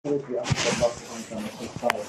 We ask Allah subhanahu wa ta'ala.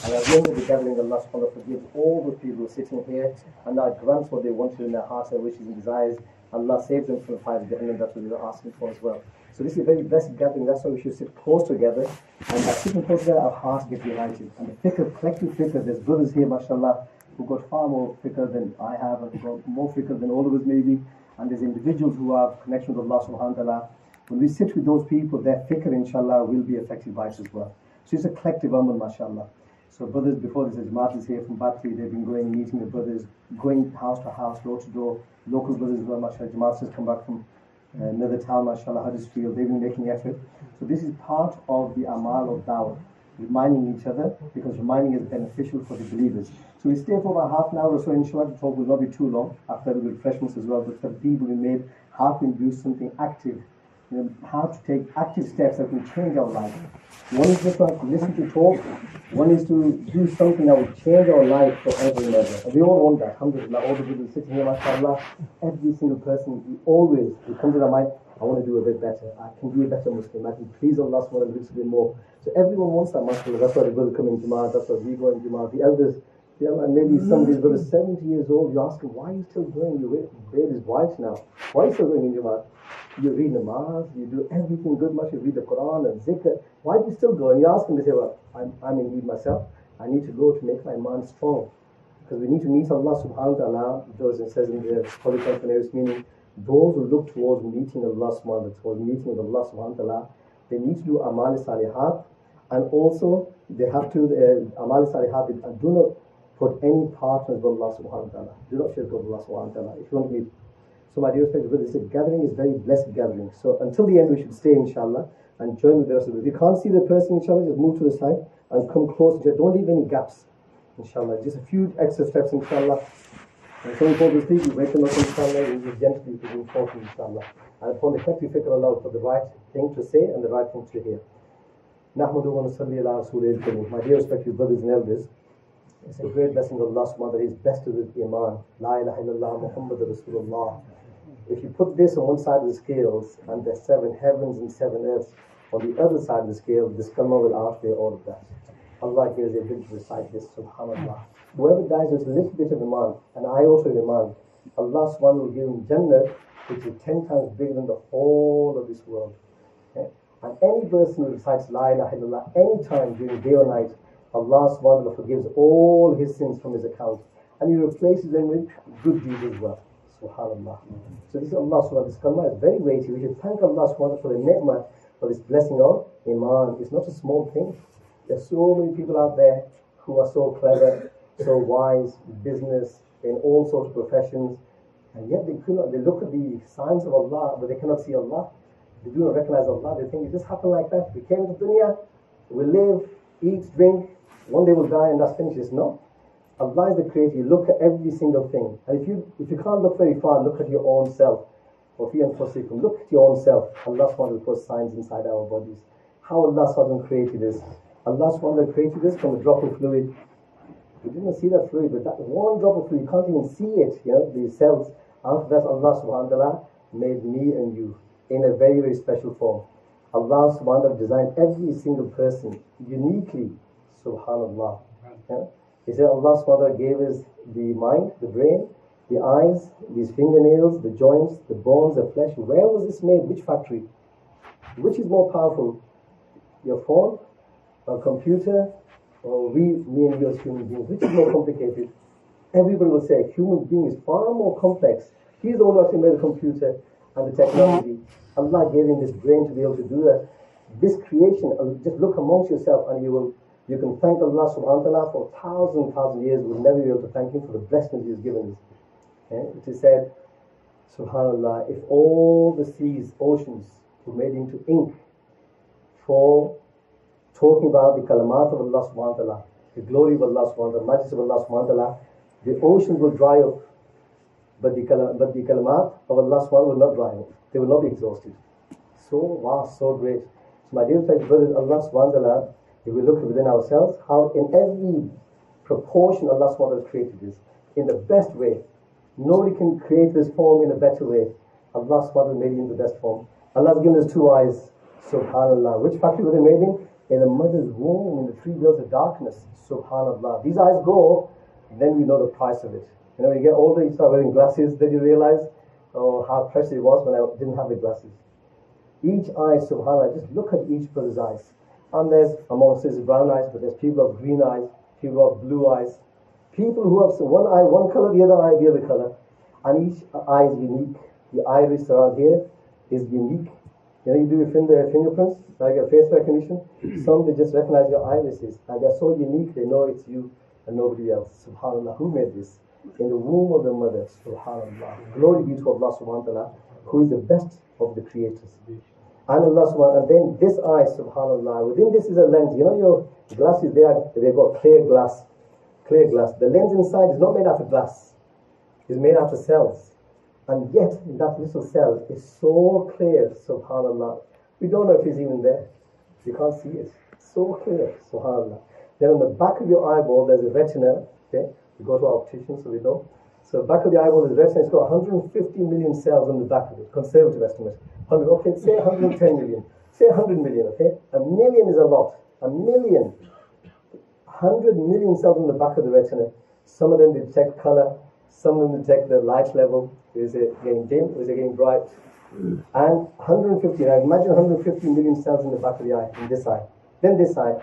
And at the end of the gathering, Allah subhanahu wa ta'ala forgives all the people sitting here, and Allah grants what they wanted in their hearts, their wishes and desires. Allah saves them from the fire of Jahannam. That's what we were asking for as well. So this is a very blessed gathering. That's why we should sit close together, and by sitting close together, our hearts get united. And the fikr, collective fikr, there's brothers here, mashallah, who got far more fikr than I have, and got more fikr than all of us maybe. And there's individuals who have connection with Allah subhanahu wa ta'ala. When we sit with those people, their fikr, inshallah, will be affected by us as well. So it's a collective amal, mashallah. So brothers, before this, Jamaat is here from Batri. They've been going, meeting the brothers, going house to house, door to door. Local brothers as well, mashallah. Jamaat has come back from another town, mashallah, Huddersfield. They've been making effort. So this is part of the amal of dawah, reminding each other, because reminding is beneficial for the believers. So we stay for about half an hour or so, inshallah. The talk will not be too long. After the refreshments as well, but for the people we made, how to do something active. How to take active steps that will change our life. One is just not to listen to talk. One is to do something that will change our life forever and ever. And we all want that. Alhamdulillah, all the people sitting here, mashallah, every single person, it comes to their mind, I want to do a bit better. I can be a better Muslim. I can please Allah subhanahu wa ta'ala a little bit more. So everyone wants that, mashallah. That's why the brothers come in Jamaat. That's why we go in Jamaat. The elders, and maybe some of these brothers 70 years old, you ask them, why are you still going? Your beard is white now. Why are you still going in Jamaat? You read namaz, you do everything good much, you read the Quran and zikr. Why do you still go? And you ask them, they say, well, I'm in need myself. I need to go to make my mind strong. Because we need to meet Allah subhanahu wa ta'ala. Those, it says in the Holy Quran, meaning those who look towards meeting Allah subhanahu wa ta'ala, towards meeting with Allah subhanahu wa ta'ala, they need to do amal salihat, and also they have to, amal salihat, and do not put any partners with Allah subhanahu wa ta'ala. Do not shirk with Allah subhanahu wa ta'ala. If you want to meet. So my dear respected brothers, this gathering is very blessed gathering. So until the end we should stay, inshallah, and join with the rest of it. If you can't see the person, inshallah, just move to the side and come close. Don't leave any gaps, inshallah. Just a few extra steps, inshallah. And so important to speak, you wake them up, inshallah, and you gently to move forward, inshallah. And upon the collective fikr Allah for the right thing to say and the right thing to hear. Nahmadu wa nusalli ala rasulil kareem. My dear respected brothers and elders, it's a great blessing of Allah subhanahu wa ta'ala. He is blessed with Iman. La ilaha illallah Muhammad Rasulullah. If you put this on one side of the scales, and there's 7 heavens and 7 earths, on the other side of the scale, this kalma will outweigh all of that. Allah gives the ability to recite this, subhanallah. Whoever dies with a little bit of Iman, and I also have Iman, Allah subhanahu wa ta'ala will give him Jannah, which is 10 times bigger than the whole of this world. Okay? And any person who recites La ilaha illallah any time during day or night, Allah subhanahu wa ta'ala forgives all his sins from his account, and he replaces them with good deeds as well. Subhanallah. So this is Allah subhanahu wa ta'ala. This kalma is very weighty. We should thank Allah subhanahu wa ta'ala for the ni'mah, for this blessing of Iman. It's not a small thing. There's so many people out there who are so clever, so wise, business, in all sorts of professions, and yet they look at the signs of Allah, but they cannot see Allah. They do not recognize Allah. They think it just happened like that. We came to dunya, we live, eat, drink, one day we'll die and that's finished. No. Allah is the creator. You look at every single thing. And if you can't look very far, look at your own self. Or look at your own self. Allah subhanahu wa ta'ala puts signs inside our bodies. How Allah subhanahu wa ta'ala created us. Allah subhanahu wa ta'ala created us from a drop of fluid. You didn't see that fluid, but that one drop of fluid, you can't even see it, the cells. After that, Allah subhanahu wa ta'ala made me and you in a very, very special form. Allah subhanahu wa ta'ala designed every single person uniquely. Subhanallah. He said Allah subhanahu wa ta'ala gave us the mind, the brain, the eyes, these fingernails, the joints, the bones, the flesh. Where was this made? Which factory? Which is more powerful? Your phone, a computer, or me and you as human beings? Which is more complicated? Everybody will say a human being is far more complex. He's the one who actually made the computer and the technology. Allah gave him this brain to be able to do that. This creation, just look amongst yourself and you can thank Allah subhanahu wa ta'ala for 1,000 years. We'll never be able to thank him for the blessings he's given us. It is said, subhanallah, if all the seas, oceans were made into ink for talking about the kalamat of Allah subhanahu wa ta'ala, the glory of Allah subhanahu wa ta'ala, the majesty of Allah subhanahu wa ta'ala, the oceans will dry up, but the kalamat of Allah subhanahu wa ta'ala will not dry up. They will not be exhausted. So vast, so great. So my dear brothers, Allah subhanahu wa ta'ala, if we look within ourselves, how in every proportion Allah subhanahu wa ta'ala created this, in the best way. Nobody can create this form in a better way. Allah subhanahu wa ta'ala made it in the best form. Allah has given us 2 eyes. Subhanallah. Which factory were they made in? in the mother's womb, in the 3 veils of darkness. Subhanallah. These eyes go, then we know the price of it. You know, when you get older, you start wearing glasses, then you realize, oh, how precious it was when I didn't have the glasses. Each eye, subhanAllah, just look at each brother's eyes. And there's, amongst us, brown eyes, but there's people of green eyes, people of blue eyes, people who have one eye, one color, the other eye, the other color. And each eye is unique. The iris around here is unique. You know, you do your fingerprints, like a face recognition. Some, they just recognize your irises. And they're so unique, they know it's you and nobody else. SubhanAllah, who made this? In the womb of the mother, SubhanAllah. Glory be to Allah subhanahu wa ta'ala, who is the best of the creators. And Allah subhanahu, and then this eye, subhanAllah, within this is a lens. You know your glasses, they've got clear glass. The lens inside is not made out of glass. It's made out of cells. And yet, in that little cell is so clear, subhanAllah. We don't know if it's even there. You can't see it. So clear, subhanAllah. Then on the back of your eyeball, there's a retina. Okay, we go to our optician, so we know. So back of the eyeball is retina. It's got 150 million cells on the back of it. Conservative estimate. 100. Okay, say 110 million. Say 100 million. Okay, a million is a lot. A million. 100 million cells on the back of the retina. Some of them detect color. Some of them detect the light level. Is it getting dim? Is it getting bright? And 150. Now imagine 150 million cells in the back of the eye, in this eye. Then this eye.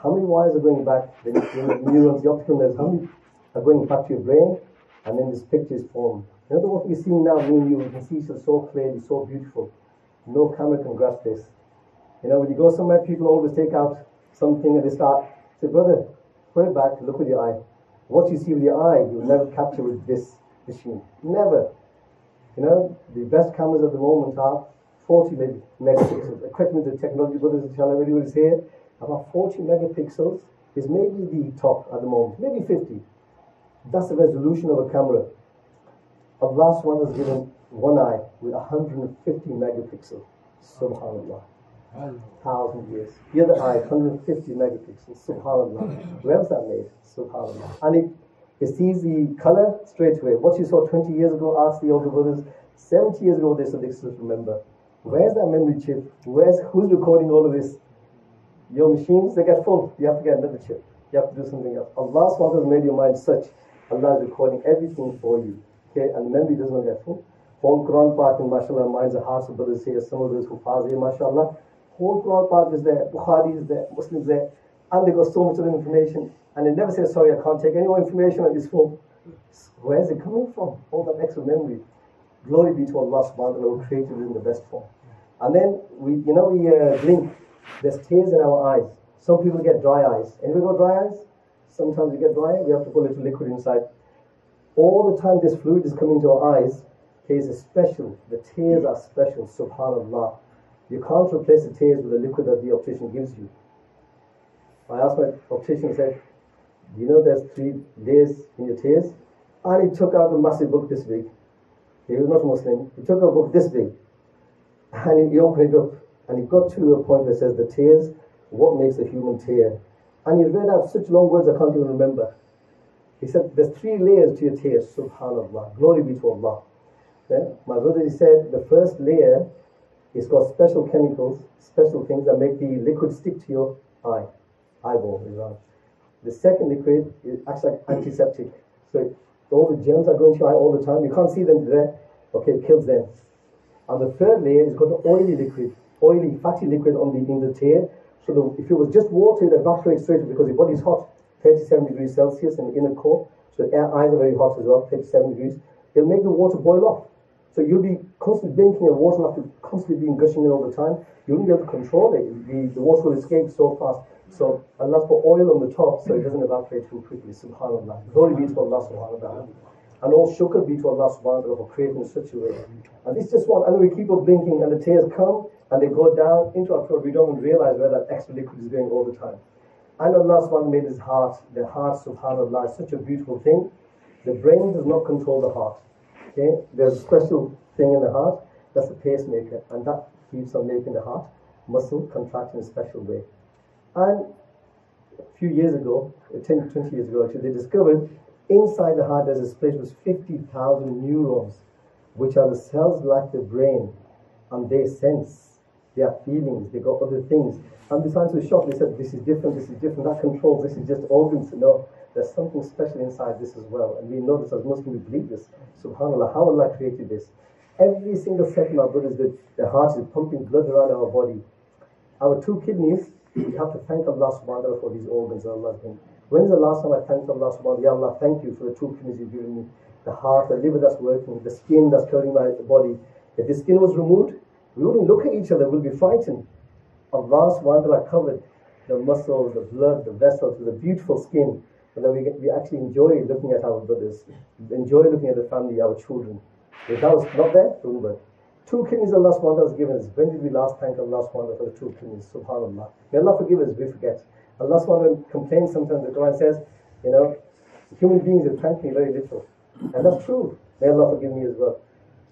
How many wires are going back? The neurons, the optical nerves, how many are going back to your brain? And then this picture is formed. You know what we're seeing now, me and you, we can see so clearly, so beautiful. No camera can grasp this. You know, when you go somewhere, people always take out something and they start, say, brother, put it back, look with your eye. What you see with your eye, you'll never capture with this machine. Never. You know, the best cameras at the moment are 40 megapixels. Equipment and technology, brothers, inshallah, everybody is here. About 40 megapixels is maybe the top at the moment, maybe 50. That's the resolution of a camera. Allah subhanahu has given one eye with 150 megapixels. Subhanallah. 1,000 years. The other eye, 150 megapixels. Subhanallah. Where's that made? Subhanallah. And it sees the color straight away. What you saw 20 years ago, ask the older brothers. 70 years ago, they said they still remember. Where's that memory chip? Who's recording all of this? Your machines, they get full. You have to get another chip. You have to do something else. Allah subhanahu has made your mind such. Allah is recording everything for you. Okay, and the memory doesn't get full. Whole Quran Park and mashallah, minds are hearts of brothers here, some of those who pass here, mashallah. Whole Quran Park is there, Bukhari is there, Muslims there, and they got so much of information. And they never say, sorry, I can't take any more information on this phone. Where is it coming from? All that extra memory. Glory be to Allah subhanahu wa ta'ala who created it in the best form. And then we blink. There's tears in our eyes. Some people get dry eyes. Anybody got dry eyes? Sometimes we get dry. We have to put a little liquid inside. All the time this fluid is coming to our eyes. Tears is special. The tears are special. Subhanallah. You can't replace the tears with the liquid that the optician gives you. I asked my optician, I said, do you know there's 3 layers in your tears? And he took out a massive book this big. He was not Muslim. He took out a book this big. And he opened it up. And he got to a point where it says, the tears, what makes a human tear? And he read out such long words I can't even remember. He said, there's 3 layers to your tears. Subhanallah. Glory be to Allah. Yeah? My brother, he said, the first layer is got special chemicals, special things that make the liquid stick to your eyeball. The second liquid acts like antiseptic. So all the germs are going to your eye all the time. You can't see them there. Okay, it kills them. And the third layer is got an oily liquid, fatty liquid in the tear. So if it was just water, it evaporates straight away because your body's hot, 37 degrees Celsius in the inner core. So the eyes are very hot as well, 37 degrees. It'll make the water boil off. So you'll be constantly blinking and water will have to constantly be gushing in all the time. You won't be able to control it. The water will escape so fast. So Allah's put oil on the top so it doesn't evaporate too quickly. Subhanallah. Glory be to Allah subhanahu wa ta'ala. And all shukr be to Allah subhanahu wa ta'ala for creating in such a way. And this is just one. And then we keep on blinking and the tears come and they go down into our throat. We don't even realize where that extra liquid is going all the time. And Allah subhanahu made his heart. The heart, subhanallah, is such a beautiful thing. The brain does not control the heart. Okay? There's a special thing in the heart. That's a pacemaker. And that keeps on making the heart muscle contract in a special way. And a few years ago, 10, 20 years ago actually, they discovered inside the heart there's a space with 50,000 neurons, which are the cells like the brain, and they sense. They have feelings, they got other things. And the science was shocked, they said, this is different, that controls, this is just organs. No, there's something special inside this as well. And we know this as Muslims, we believe this. Subhanallah, how Allah created this. Every single second our brothers, the heart is pumping blood around our body. Our two kidneys, we have to thank Allah subhanahu wa ta'ala for these organs that Allah has given. When is the last time I thanked Allah subhanahu wa ta'ala? Ya Allah, thank you for the two kidneys you've given me. The heart, the liver that's working, the skin that's covering my body. If the skin was removed, we wouldn't look at each other, we'll be frightened. Allah subhanahu wa ta'ala covered the muscles, the blood, the vessels with a beautiful skin. And then we actually enjoy looking at our brothers, enjoy looking at the family, our children. If that was not there, it wouldn't work. Two kidneys Allah subhanahu wa ta'ala has given us. When did we last thank Allah subhanahu wa ta'ala for the two kidneys? Subhanallah. May Allah forgive us, we forget. Allah subhanahu wa ta'ala complains sometimes, the Quran says, human beings have thanked me very little. And that's true. May Allah forgive me as well.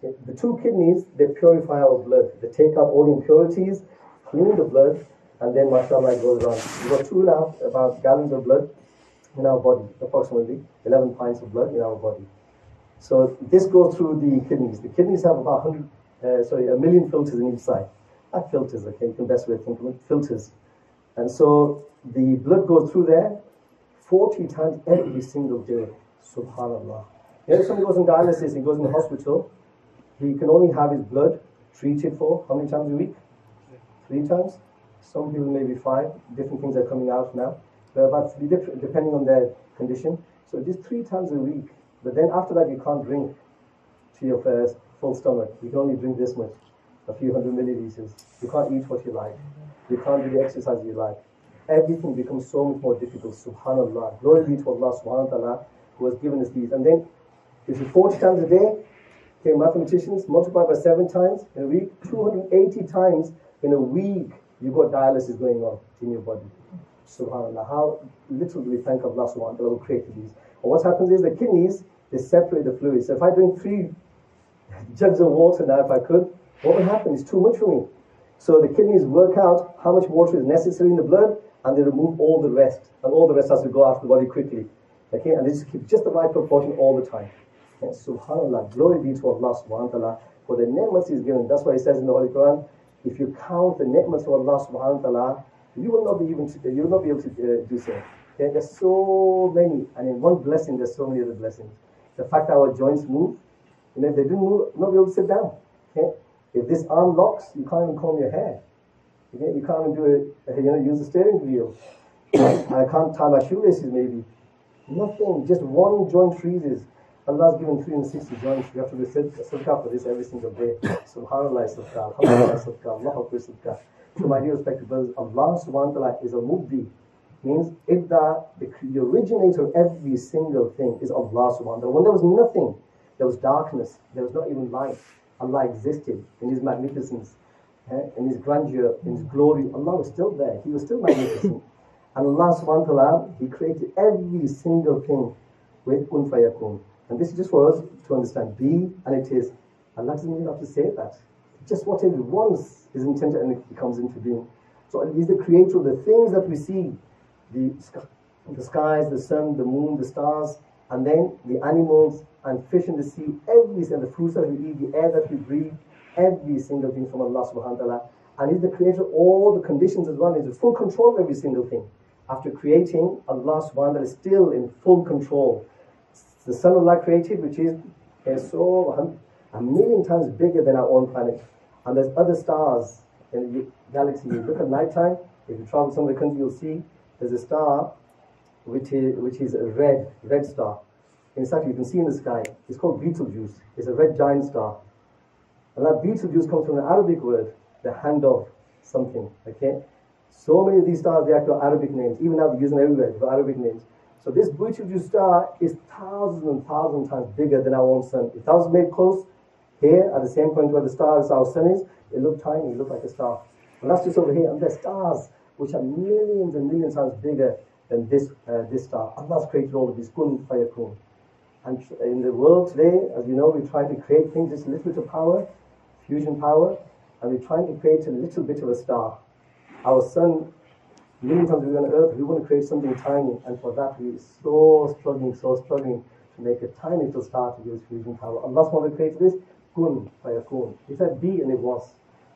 The two kidneys, they purify our blood. They take out all the impurities, clean the blood, and then mashallah it goes on. We've got 2.5 about gallons of blood in our body, approximately 11 pints of blood in our body. So this goes through the kidneys. The kidneys have about 1 million filters in each side. Not filters, okay, you can best way to think of it, filters. And so the blood goes through there 40 times every single day. Subhanallah. If somebody goes on dialysis, he goes in the hospital, he can only have his blood treated for how many times a week? 3 times? Some people maybe 5. Different things are coming out now. But about 3 different, depending on their condition. So just 3 times a week. But then after that, you can't drink to your full stomach. You can only drink this much, a few hundred milliliters. You can't eat what you like. You can't do the exercise you like. Everything becomes so much more difficult. Subhanallah. Glory be to Allah subhanahu wa ta'ala who has given us these. And then, if you 40 times a day, okay, mathematicians, multiply by 7 times in a week, 280 times in a week, you've got dialysis going on in your body. Subhanallah. How little do we thank Allah subhanahu wa ta'ala who created these. And what happens is the kidneys, they separate the fluids. So if I drink 3 jugs of water now, if I could, what would happen? It's too much for me. So the kidneys work out how much water is necessary in the blood, and they remove all the rest. And all the rest has to go out of the body quickly. Okay, and they just keep just the right proportion all the time. And subhanallah, glory be to Allah subhanahu wa ta'ala for the ni'mats He's given. That's why He says in the Holy Quran, if you count the ni'mats of Allah subhanahu wa ta'ala, you will not be able to do so. Okay? There's so many, and in one blessing, there's so many other blessings. The fact that our joints move, if they didn't move, you'll not be able to sit down. Okay? If this arm locks, you can't even comb your hair. Okay? You can't even use the steering wheel. I can't tie my shoelaces maybe. Nothing, just one joint freezes. Allah's given 360 joints. We have to do sadaqah for this every single day. Subhanallah sadaqah, alhamdulillah sadaqah, Allahu Akbar sadaqah. So my dear respected brothers, Allah subhanahu wa ta'ala is a mubdi. Means the originator of every single thing is Allah subhanahu wa ta'ala. When there was nothing, there was darkness, there was not even light. Allah existed in His magnificence, in His grandeur, in His glory. Allah was still there. He was still magnificent. And Allah subhanahu wa ta'ala, He created every single thing with kun fayakun. And this is just for us to understand. Be and it is. Allah doesn't even have to say that. Just what He wants is intended and it comes into being. So He's the creator of the things that we see. The skies, the sun, the moon, the stars, and then the animals and fish in the sea, the fruits that we eat, the air that we breathe, every single thing from Allah subhanahu wa ta'ala. And He's the creator of all the conditions as well. He's in full control of every single thing. After creating, Allah subhanahu wa ta'ala is still in full control. The sun Allah created, which is so 1,000,000 times bigger than our own planet. And there's other stars in the galaxy. You look at nighttime, if you travel to some of the countries, you'll see there's a star which is a red star. In fact, you can see in the sky, it's called Betelgeuse. It's a red giant star. And that Betelgeuse comes from an Arabic word, the hand of something. Okay? So many of these stars, they have got Arabic names. Even now, they use them everywhere. They've got Arabic names. So this Betelgeuse star is thousands and thousands times bigger than our own sun. If that was made close here, at the same point where the star is, our sun is, it looked tiny, it looked like a star. And that's just over here. And there's stars which are millions and millions times bigger than this star. Allah's created all of these, kun fayakun. And in the world today, as you know, we're trying to create things, just a little bit of power, fusion power, and we're trying to create a little bit of a star. Our sun, million times we're on earth, we want to create something tiny, and for that we're so struggling to make a tiny little star to use fusion power. Allah SWT created this, kun fayakun. He said be and it was.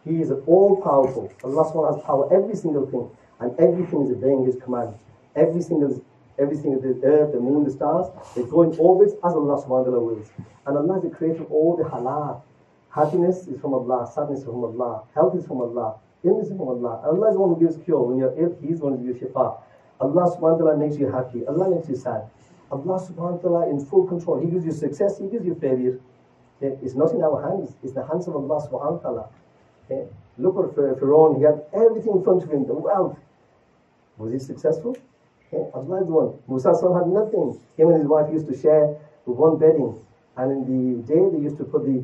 He is all-powerful. Allah subhanahu wa ta'ala has power every single thing, and everything is obeying His command. Everything, the earth, the moon, the stars, they go in orbits as Allah subhanahu wa ta'ala wills. And Allah is the creator of all the halal. Happiness is from Allah, sadness is from Allah, health is from Allah, illness is from Allah. And Allah is the one who gives cure. When you're ill, He's the one who gives shifa. Allah subhanahu wa ta'ala makes you happy. Allah makes you sad. Allah subhanahu wa ta'ala in full control. He gives you success, He gives you failure. It's not in our hands, it's the hands of Allah subhanahu wa ta'ala. Look at Pharaoh, he had everything in front of him, the wealth. Was he successful? Allah is the one. Musa had nothing. Him and his wife used to share one bedding. And in the day they used to put the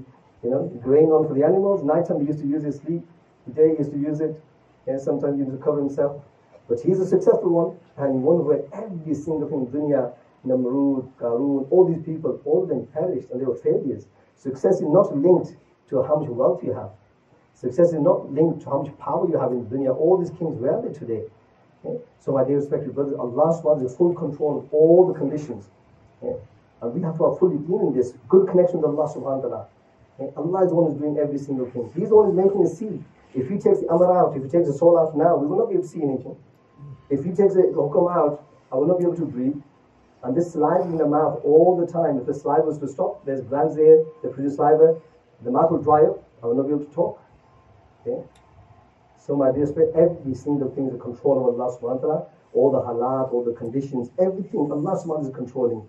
grain on for the animals. Nighttime they used to use it sleep. The day he used to use it. And sometimes he used to cover himself. But he's a successful one. And one where every single thing in dunya, Namrud, Qarun, all these people, all of them perished and they were failures. Success is not linked to how much wealth you have. Success is not linked to how much power you have in the dunya. All these kings, where are they today? So my dear respected brothers, Allah subhanahu wa ta'ala is full control of all the conditions. And we have to have fully been in this good connection with Allah subhanahu wa ta'ala. Allah is the one who's doing every single thing. He's the one who's making us see. If He takes the amr out, if He takes the soul out now, we will not be able to see anything. If He takes the hukam out, I will not be able to breathe. And this saliva in the mouth all the time, if the saliva was to stop, there's glands there, they produce saliva, the mouth will dry up, I will not be able to talk. So my dear spirit, every single thing is a control of Allah subhanahu wa ta'ala, all the halat, all the conditions, everything Allah subhanahu wa ta'ala is controlling.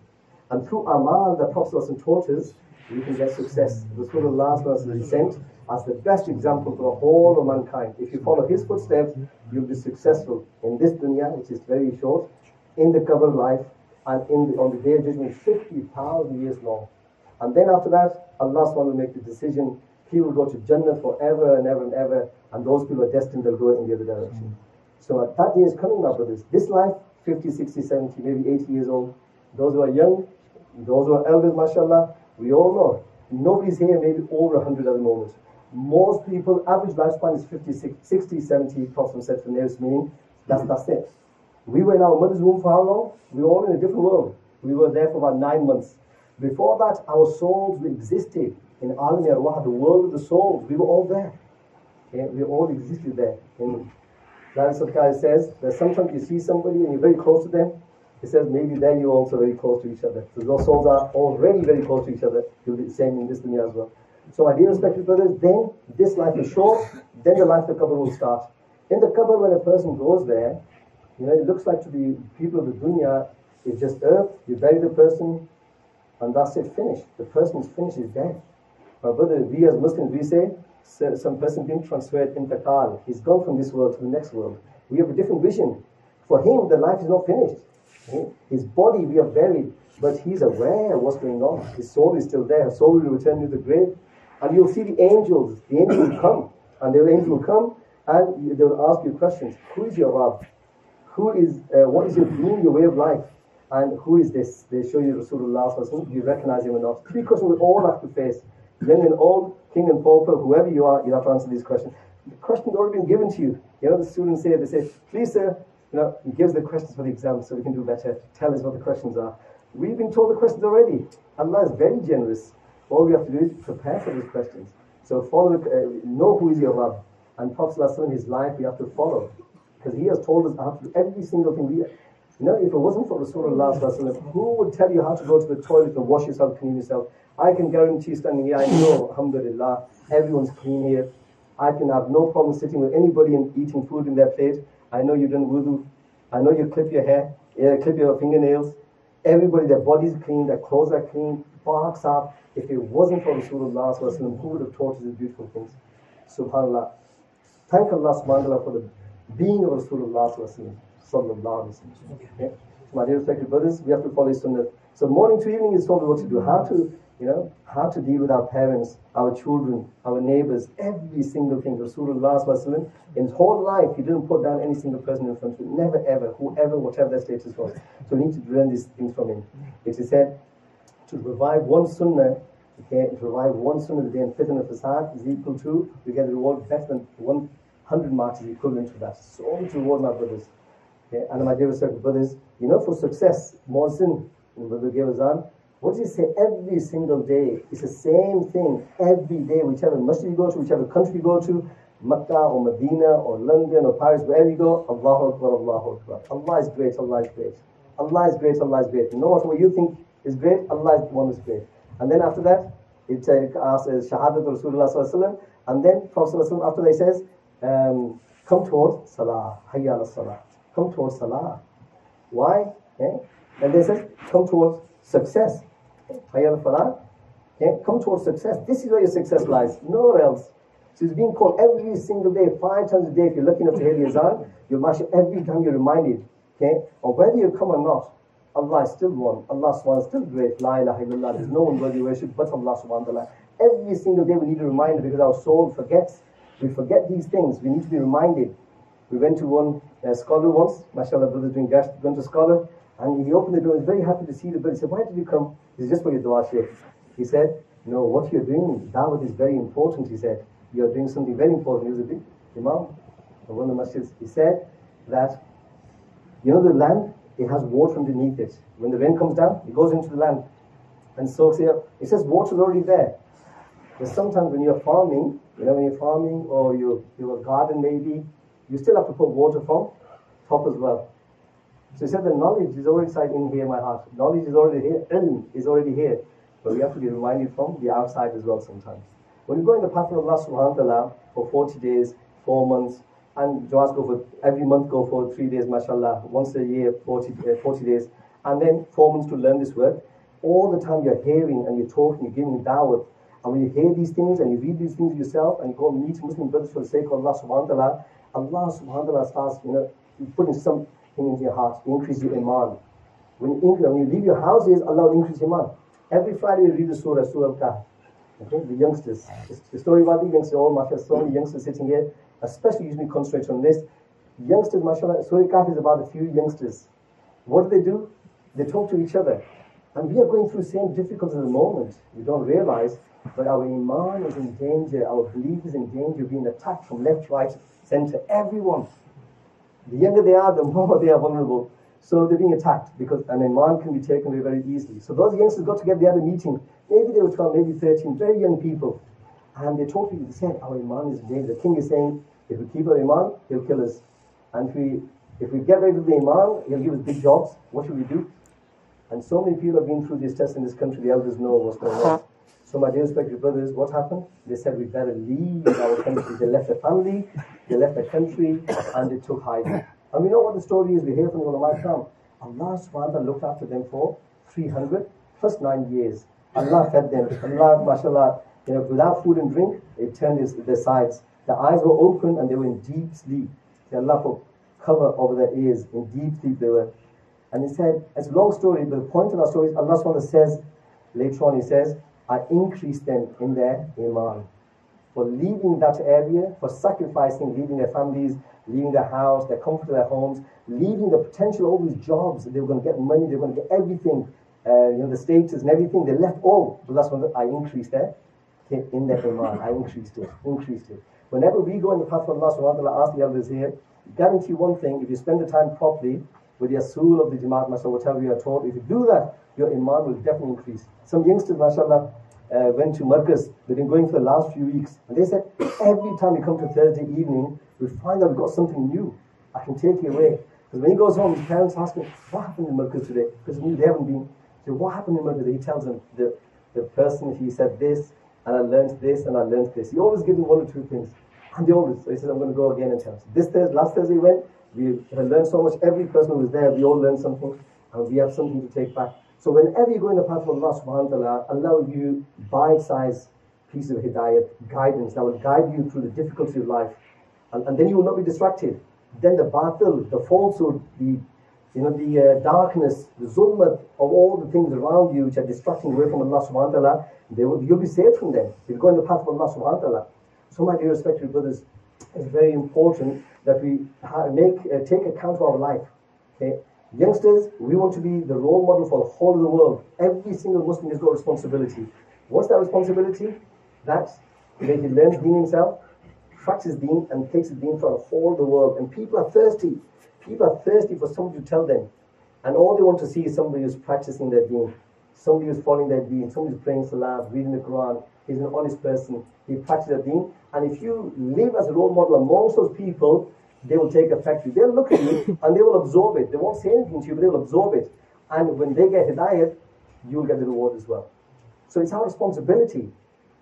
And through amal, the Prophet taught us, we can get success. Rasulullah is sent as the best example for the whole of mankind. If you follow his footsteps, you'll be successful in this dunya, which is very short, in the qabr life, and on the day of judgment, 50,000 years long. And then after that, Allah subhanahu wa ta'ala will make the decision. He will go to Jannah forever and ever and ever, and those people are destined, they'll go in the other direction. So that day is coming, my brothers. This life, 50, 60, 70, maybe 80 years old. Those who are young, those who are elders, mashallah, we all know. Nobody's here maybe over 100 at the moment. Most people, average lifespan is 50, 60, 70, Prophet said for the nearest meaning. That's it. We were in our mother's womb for how long? We were all in a different world. We were there for about 9 months. Before that, our souls existed in Aalaa Arwah, the world of the souls. We were all there. We all existed there. And that's what guy says, that sometimes you see somebody and you're very close to them. He says maybe then you're also very close to each other. So those souls are already very close to each other. You'll be the same in this dunya as well. So my dear respected brothers, then this life is short, then the life of the qabr will start. In the qabr, when a person goes there, it looks like to the people of the dunya, it's just earth, you bury the person, and that's it, finished. The person is finished, is dead. My brother, we as Muslims, we say, some person being transferred intakal. He's gone from this world to the next world. We have a different vision. For him, the life is not finished. His body, we have buried, but he's aware of what's going on. His soul is still there. His soul will return to the grave. And you'll see the angels. The angels will come. And the angels will come, and they will ask you questions. Who is your Rabb? What is your deen, your way of life? And who is this? They show you Rasulullah. Do you recognize him or not? 3 questions we all have to face. Young and old, king and pauper, whoever you are, you have to answer these questions. The questions already been given to you. The students say, please sir, he gives the questions for the exam so we can do better. Tell us what the questions are. We've been told the questions already. Allah is very generous. All we have to do is prepare for these questions. So know who is your Rabb. And Prophet ﷺ, his life we have to follow. Because he has told us how to do every single thing. If it wasn't for Rasulullah ﷺ, who would tell you how to go to the toilet and wash yourself, clean yourself? I can guarantee standing here, I know, alhamdulillah, everyone's clean here. I can have no problem sitting with anybody and eating food in their plate. I know you done wudu. I know you clip your hair, clip your fingernails. Everybody, their bodies clean, their clothes are clean, barks up. If it wasn't for Rasulullah ﷺ, who would have taught us these beautiful things? Subhanallah. Thank Allah subhanahu wa ta'ala for the being of Rasulullah ﷺ. Sallallahu alayhi wa sallam. So my dear respected brothers, we have to follow his sunnah. So morning to evening is told us what to do, how to deal with our parents, our children, our neighbors, every single thing. Rasulullah ﷺ, in his whole life, he didn't put down any single person in front of him. Never ever, whoever, whatever their status was. So we need to learn these things from him. It is said, to revive one sunnah, to revive one sunnah the day in fitna of fasad is equal to, we get a reward better than 100 marks is equivalent to that. So much reward, my brothers. And my dear respected brothers, for success, Muazzin, Brother gave us on, what does he say every single day? It's the same thing every day, whichever masjid you go to, whichever country you go to, Makkah or Medina or London or Paris, wherever you go, Allahu Akbar, Allahu Akbar. Allah is great, Allah is great. Allah is great, Allah is great. No matter what you think is great, Allah is the one who is great. And then after that, it asks Shahadat Rasulullah Sallallahu Alaihi Wasallam. And then Prophet Sallallahu Alaihi Wasallam, after that, he says, come towards Salah, Hayya ala Salah. Come towards Salah. Why? And then it says, come towards success. Hayya ala Falah. Come towards success. This is where your success lies, nowhere else. So it's being called every single day, 5 times a day. If you're lucky enough to hear the azan, you're mashallah, every time you're reminded, or whether you come or not, Allah is still one. Allah subhanahu wa ta'ala is still great. La ilaha illallah. There's no one worthy of worship but Allah subhanahu wa ta'ala. Every single day we need a reminder because our soul forgets. We forget these things. We need to be reminded. We went to one scholar once, mashallah, brother's doing gash, went to scholar, and he opened the door. He was very happy to see the brother. He said, why did you come? He said, just for your dua, Shaykh. He said, no, what you're doing, dawah is very important, he said. You're doing something very important. He was a big imam of one of the masjids. He said that, you know, the land, it has water underneath it. When the rain comes down, it goes into the land and soaks it up. It says water's already there. But sometimes when you're farming, you know, when you're farming or you have a garden maybe, you still have to put water from top as well. So he said the knowledge is already inside in here in my heart. Knowledge is already here. Ilm is already here. But we have to be reminded from the outside as well sometimes. When you go in the path of Allah subhanahu wa ta'ala for 40 days, 4 months, and Jawaz go for every month, go for 3 days, mashallah, once a year, 40 days, and then 4 months to learn this work. All the time you're hearing and you're talking, you're giving da'wah. And when you hear these things and you read these things yourself and you go and meet Muslim brothers for the sake of Allah subhanahu wa ta'ala, Allah subhanahu wa ta'ala starts, putting something into your heart, increase your iman. When you leave your houses, Allah will increase your iman. Every Friday we read the Surah Al-Kahf. Okay, the youngsters. The story about the youngsters, all mashallah, so many youngsters sitting here, especially usually concentrate on this. Youngsters, mashallah, Surah Al-Kahf is about a few youngsters. What do? They talk to each other. And we are going through the same difficulties at the moment. We don't realize, but our iman is in danger, our belief is in danger of being attacked from left, right, center, everyone. The younger they are, the more they are vulnerable. So they're being attacked because an iman can be taken away very easily. So those youngsters got together, they had a meeting. Maybe they were 12, maybe 13, very young people. And they talked to each other, they said, our iman is in danger. The king is saying, if we keep our iman, he'll kill us. And if we get rid of the iman, he'll give us big jobs. What should we do? And so many people have been through these tests in this country, the elders know what's going on. So my dear respected brothers, what happened? They said we better leave our country. They left their family, they left their country, and they took hiding. And we know what the story is. We hear from the ulama Ikram. Allah subhanahu wa ta'ala looked after them for 300 plus 9 years. Allah fed them. Allah, mashallah, without food and drink, it turned their sides. Their eyes were open and they were in deep sleep. Allah put cover over their ears. In deep sleep they were. And he said, it's a long story, but the point of our story is Allah subhanahu wa ta'ala says, later on he says, I increased them in their iman. For leaving that area, for sacrificing, leaving their families, leaving their house, their comfort of their homes, leaving the potential of all these jobs, they were going to get money, they were going to get everything, the status and everything, they left all. But that's when I increased there, in their iman, I increased it. Whenever we go in the path of Allah subhanahu wa ta'ala, ask the elders here, guarantee one thing, if you spend the time properly with the asul of the Jamaat, mashallah, whatever you are taught, if you do that, your iman will definitely increase. Some youngsters, mashallah, went to Markaz. They've been going for the last few weeks. And they said, every time we come to Thursday evening, we find that we've got something new. I can take you away. Because when he goes home, his parents ask him, what happened in Markaz today? Because they haven't been. So what happened in Markaz? He tells them, the person, he said this, and I learned this, and I learned this. He always gives them 1 or 2 things. And they always, so he says, I'm going to go again and tell them. This Thursday, last Thursday we went, we learned so much. Every person who was there, we all learned something. And we have something to take back. So whenever you go in the path of Allah subhanahu wa ta'ala, Allah will give you bite-sized piece of hidayat, guidance that will guide you through the difficulty of life. And then you will not be distracted. Then the batil, the falsehood, the darkness, the zulmat of all the things around you which are distracting away from Allah subhanahu wa ta'ala, you'll be saved from them. You'll go in the path of Allah subhanahu wa ta'ala. So my dear respected brothers, it's very important that we take account of our life. Okay? Youngsters, we want to be the role model for the whole of the world. Every single Muslim has got responsibility. What's that responsibility? That he learns deen himself, practices deen, and takes the deen for the whole of the world. And people are thirsty. People are thirsty for somebody to tell them. And all they want to see is somebody who's practicing their deen, somebody who's following their deen, somebody who's praying salah, reading the Quran. he's an honest person, he practices the deen. And if you live as a role model amongst those people, they will take effect. They'll look at you and they will absorb it. They won't say anything to you, but they will absorb it. And when they get hidayat, you'll get the reward as well. So it's our responsibility.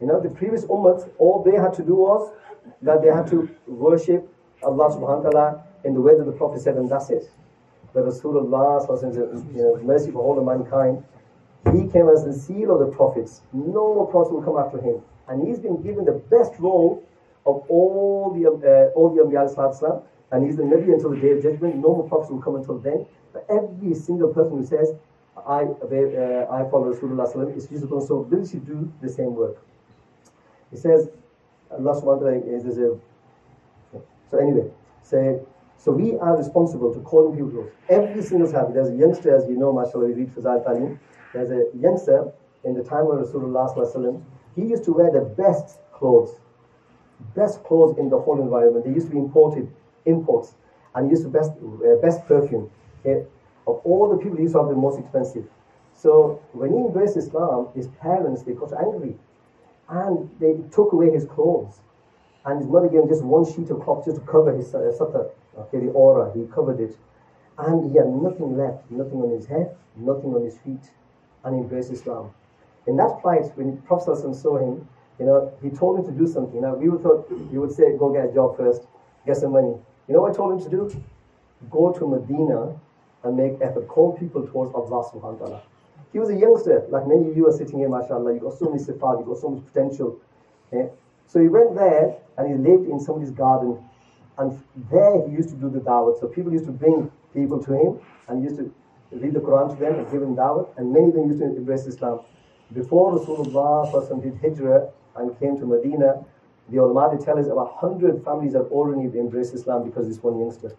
You know, the previous ummah, all they had to do was that they had to worship Allah subhanahu wa ta'ala in the way that the Prophet said, and that's it. But Rasulullah, mercy for all of mankind, he came as the seal of the prophets. No more prophets will come after him. And he's been given the best role of all the Anbiya, and he's the Nabi until the day of judgment. No more prophets will come until then. But every single person who says, I follow Rasulullah, is responsibility to do the same work. He says, Allah subhanahu wa ta'ala is a... So anyway, so we are responsible to calling people to us. Every single time. There's a youngster, as you know, mashallah, we read Fazal Talim. There's a youngster in the time of Rasulullah, he used to wear the best clothes in the whole environment. They used to be imports, and he used to best perfume. Okay? Of all the people, he used to have the most expensive. So when he embraced Islam, his parents, they got angry, and they took away his clothes. And his mother gave him just one sheet of cloth just to cover his satar, okay, the aura. He covered it. And he had nothing left, nothing on his head, nothing on his feet, and he embraced Islam. In that plight, when Prophet saw him, you know, he told him to do something. Now, we would thought he would say, go get a job first, get some money. You know what I told him to do? Go to Medina and make effort. Call people towards Allah subhanahu wa ta'ala. He was a youngster, like many of you are sitting here, mashallah. You've got so many sifat, you've got so much potential. Okay? So he went there and he lived in somebody's garden. And there he used to do the da'wah. So people used to bring people to him and he used to read the Quran to them and give them da'wah. And many of them used to embrace Islam. Before Rasulullah did hijrah and came to Medina, the ulama, they tell us about 100 families have already embraced Islam because of this one youngster.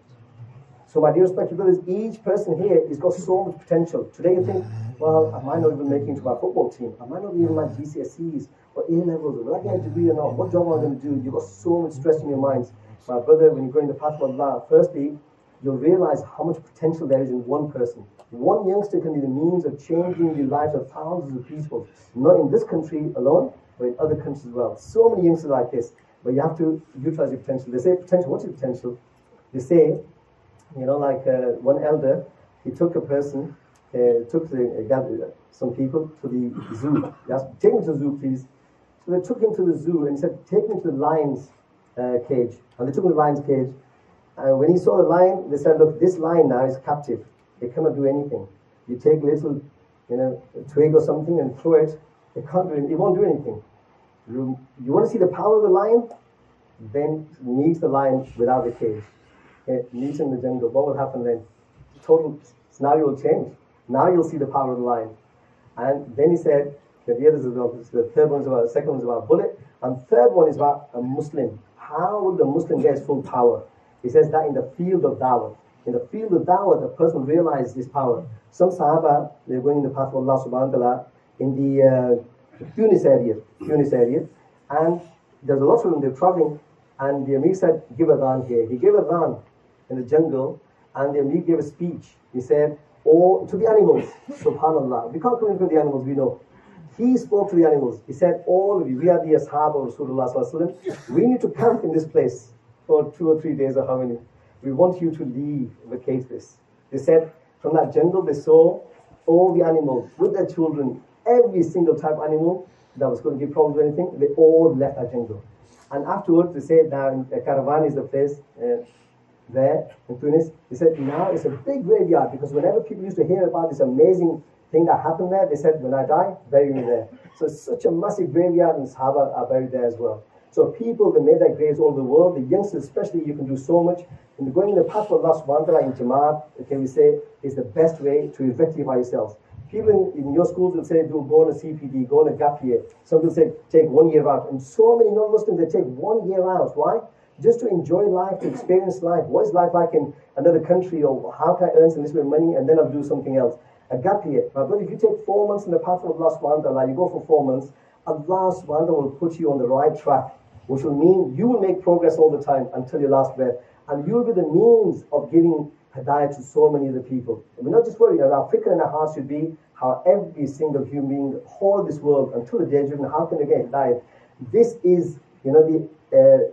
So my dear respected brothers, each person here has got so much potential. Today you think, well, am I not even making it to my football team? Am I not even my GCSEs or A-levels? Will I get a degree or not? What job am I going to do? You've got so much stress in your minds. My brother, when you go in the path of Allah, firstly, you'll realize how much potential there is in one person. One youngster can be the means of changing the lives of thousands of people. Not in this country alone, but in other countries as well. So many youngsters like this. But you have to utilize your potential. They say, potential, what's your potential? They say, you know, like one elder, he took a person, gathered some people to the zoo. He asked, take me to the zoo, please. So they took him to the zoo and he said, take me to the lion's cage. And they took him to the lion's cage. And when he saw the lion, they said, look, this lion now is captive. It cannot do anything. You take a little, you know, twig or something and throw it. It can't do anything. It won't do anything. You want to see the power of the lion? Then meet the lion without the cage. Meet in the jungle. What will happen then? Total scenario will change. Now you'll see the power of the lion. And then he said, the others is about, the third one is about, the second one is about bullet, and third one is about a Muslim. How will the Muslim get his full power? He says that in the field of da'wah. In the field of da'wah, the person realizes his power. Some Sahaba, they're going in the path of Allah subhanahu wa ta'ala in the Tunis area, and there's a lot of them, they're traveling, and the Amir said, give adhan here. He gave adhan in the jungle, and the Amir gave a speech. He said, oh, to the animals, subhanallah. We can't communicate with the animals, we know. He spoke to the animals. He said, all of you, we are the ashab of Rasulullah, we need to camp in this place for 2 or 3 days or how many. We want you to leave, vacate this. They said, from that jungle, they saw all the animals with their children, every single type of animal that was going to give problems or anything, they all left that jungle. And afterwards, they said that Caravan is the place there in Tunis. They said now it's a big graveyard because whenever people used to hear about this amazing thing that happened there, they said, when I die, bury me there. So it's such a massive graveyard, and Sahaba are buried there as well. So people, they made their graves all over the world. The youngsters especially, you can do so much. And going in the path of Allah subhanahu wa ta'ala in Jamaat, can we say, is the best way to rectify yourselves. People in your schools will say, do go on a CPD, go on a gap year. Some will say, take 1 year out. And so many non-Muslims, they take 1 year out. Why? Just to enjoy life, to experience life. What is life like in another country? Or how can I earn some little bit of money and then I'll do something else? A gap year. My brother, if you take 4 months in the path of Allah subhanahu wa ta'ala, you go for 4 months, Allah subhanahu wa ta'ala will put you on the right track, which will mean you will make progress all the time until your last breath. And you'll be the means of giving hidayah to so many other people. And we're not just worried, our fikr in our hearts should be, how every single human being, whole of this world, until the day of judgment, how can they get died? This is, the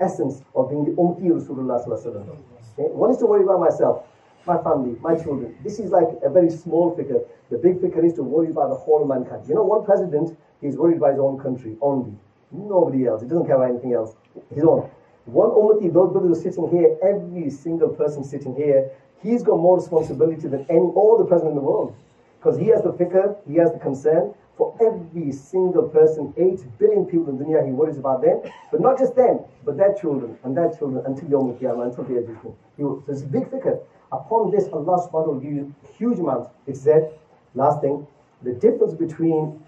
essence of being the Ummati Rasulullah Sallallahu Alaihi Wasallam. Okay? One is to worry about myself, my family, my children. This is like a very small figure. The big figure is to worry about the whole of mankind. One president is worried about his own country only. Nobody else. He doesn't care about anything else. His own. One Ummati, those brothers are sitting here, every single person sitting here, he's got more responsibility than all the president in the world. Because he has the fikr, he has the concern for every single person. 8 billion people in the dunya, he worries about them. But not just them, but their children and their children until Yawm al-Qiyamah, until the judgment. So it's a big fikr. Upon this, Allah subhanahu wa ta'ala will give you a huge amount. It said, last thing, the difference between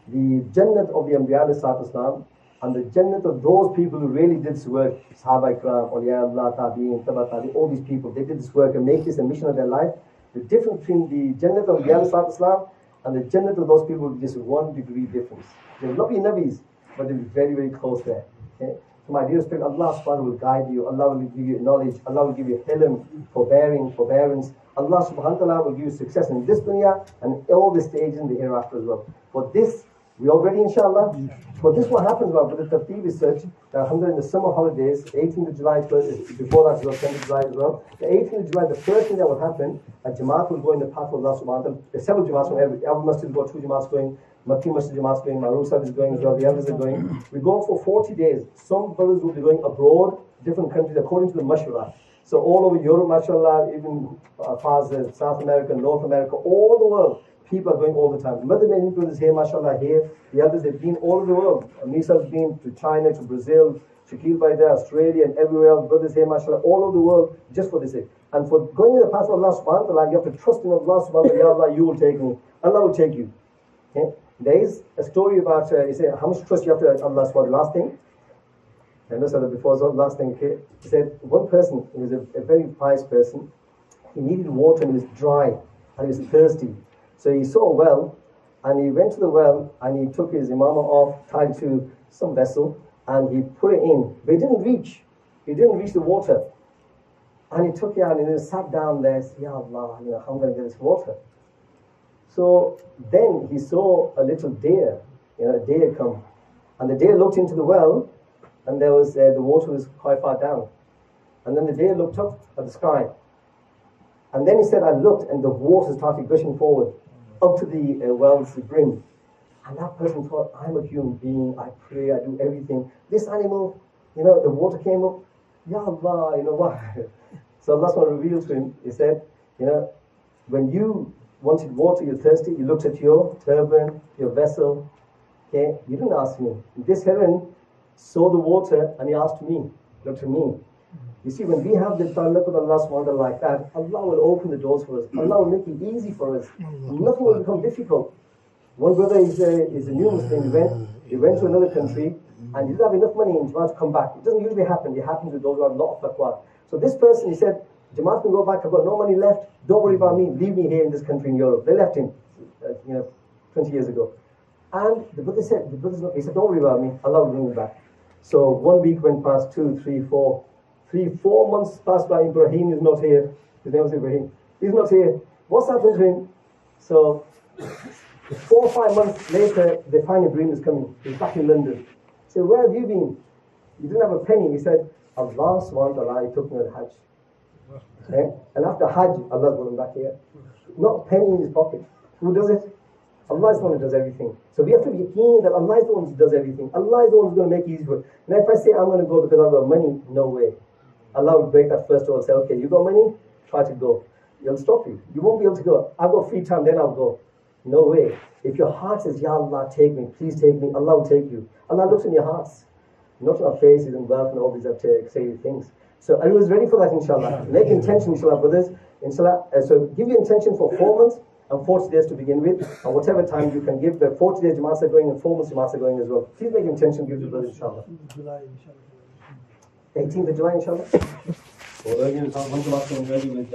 the Jannat of the Anbiya Islam and the Jannat of those people who really did this work, Sahaba Ikram, Awliya Allah, Tabi'in, Taba Tabi'in, all these people, they did this work and make this a mission of their life. The difference between the Jannat of Anbiya Islam and the Jannat of those people will be just 1 degree difference. They will not be Nabis, but they'll be very, very close there. Okay? So my dear spirit, Allah subhanahu wa ta'ala will guide you, Allah will give you knowledge, Allah will give you hilm, forbearance. Allah subhanahu wa ta'ala will give you success in this dunya and all the stages in the hereafter as well. For this, we all ready inshallah? For this what happens with the Tafteeb research, that alhamdulillah in the summer holidays, 18th of July, before that as well, 10th of July as well, the 18th of July, the first thing that will happen, a Jamaat will go in the path of Allah subhanahu wa ta'ala. There's several Jamaats from every masjid, got 2 Jamaats going, Makki Masjid Jamaats going, Maruf Sahib is going as well, the others are going. We go for 40 days. Some brothers will be going abroad, different countries, according to the mashwara. So all over Europe, mashallah, even as far as South America, North America, all the world, people are going all the time. Mother many brothers here, mashallah, here. The others, they've been all over the world. Misa's been to China, to Brazil, Shakil by there, Australia, and everywhere else. Brothers here, mashallah, all over the world, just for this sake. And for going in the path of Allah subhanahu wa ta'ala, you have to trust in Allah subhanahu wa ta'ala. Ya Allah, you will take me. Allah will take you. Okay? There is a story about, you say, how much trust you have to Allah subhanahu wa ta'ala. Last thing. I know said that before, so last thing, okay? He said, one person, he was a very pious person, he needed water and he was dry, and he was thirsty. So he saw a well, and he went to the well, and he took his imamah off, tied to some vessel, and he put it in. But he didn't reach the water. And he took it out, and he sat down there and said, Ya Allah, how am I going to get this water? So then he saw a little deer, a deer come. And the deer looked into the well, and there was the water was quite far down. And then the deer looked up at the sky. And then he said, I looked, and the water started gushing forward up to the well's brim. And that person thought, I'm a human being, I pray, I do everything. This animal, the water came up, Ya Allah, why? So Allah SWT revealed to him, he said, when you wanted water, you're thirsty, you looked at your turban, your vessel, okay, you didn't ask me. This heron saw the water and he asked me, looked at me. You see, when we have the ta'alluq with Allah subhanahu wa ta'ala like that, Allah will open the doors for us. Allah will make it easy for us. Nothing will become difficult. One brother is a new Muslim. He went to another country and he didn't have enough money in Jamaat to come back. It doesn't usually happen. It happens with those who have a lot of taqwa. So this person, he said, Jamaat can go back. I've got no money left. Don't worry about me. Leave me here in this country in Europe. They left him, 20 years ago. And the brother said, he said, don't worry about me. Allah will bring me back. So 1 week went past, 2, 3, 4. 3-4 months passed by. Ibrahim is not here. His name was Ibrahim. He's not here. What's happened to him? So 4 or 5 months later, they find Ibrahim is coming. He's back in London. So where have you been? You didn't have a penny. He said, Allah subhanahu wa ta'ala, he took me on Hajj. Okay? And after Hajj, Allah brought him back here. Not a penny in his pocket. Who does it? Allah is the one who does everything. So we have to be keen that Allah is the one who does everything. Allah is the one who's going to make it easy for us. Now if I say I'm going to go because I've got money, no way. Allah will break that first door and say, okay, you got money? Try to go. He'll stop you. You won't be able to go. I've got free time, then I'll go. No way. If your heart says, Ya Allah, take me, please take me, Allah will take you. Allah looks in your hearts, not in our faces and wealth and all these say things. So I was ready for that, inshallah. Make intention, inshallah, brothers. Inshallah. So give your intention for 4 months and 40 days to begin with, and whatever time you can give. The 40 days Jamaats are going and 4 months Jamaats are going as well. Please make intention, give the brothers, inshallah. 18th of July, inshallah. Or earlier, one Jamaat going early with